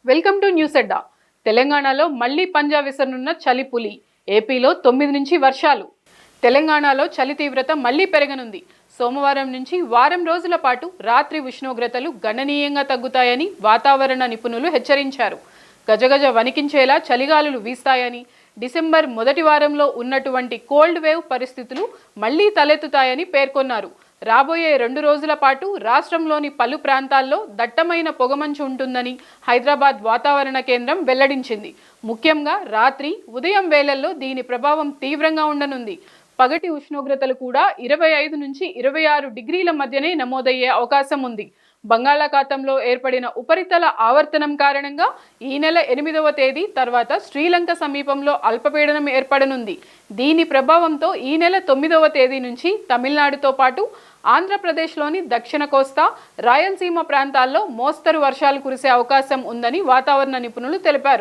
Welcome to news అడ్డా. తెలంగాణలో మళ్లీ పంజా విసరనున్న చలి పులి. ఏపీలో 9 నుంచి వర్షాలు. తెలంగాణలో చలి తీవ్రత మళ్లీ పెరగనుంది. సోమవారం నుంచి వారం రోజుల పాటు రాత్రి ఉష్ణోగ్రతలు గణనీయంగా తగ్గుతాయని వాతావరణ నిపుణులు హెచ్చరించారు. గజగజ వణికించేలా చలిగాలులు వీస్తాయని, డిసెంబర్ మొదటి వారంలో ఉన్నటువంటి కోల్డ్ వేవ్ పరిస్థితులు మళ్లీ తలెత్తుతాయని పేర్కొన్నారు. రాబోయే 2 రోజుల పాటు రాష్ట్రంలోని పలు ప్రాంతాల్లో దట్టమైన పొగమంచు ఉంటుందని హైదరాబాద్ వాతావరణ కేంద్రం వెల్లడించింది. ముఖ్యంగా రాత్రి, ఉదయం వేళల్లో దీని ప్రభావం తీవ్రంగా ఉండనుంది. పగటి ఉష్ణోగ్రతలు కూడా 25 నుంచి 26 డిగ్రీల మధ్యనే నమోదయ్యే అవకాశం ఉంది. బంగాళాఖాతంలో ఏర్పడిన ఉపరితల ఆవర్తనం కారణంగా ఈ నెల 8వ తేదీ తర్వాత శ్రీలంక సమీపంలో అల్పపీడనం ఏర్పడనుంది. దీని ప్రభావంతో ఈ నెల 9వ తేదీ నుంచి తమిళనాడుతో పాటు ఆంధ్రప్రదేశ్లోని దక్షిణ కోస్తా, రాయలసీమ ప్రాంతాల్లో మోస్తరు వర్షాలు కురిసే అవకాశం ఉందని వాతావరణ నిపుణులు తెలిపారు.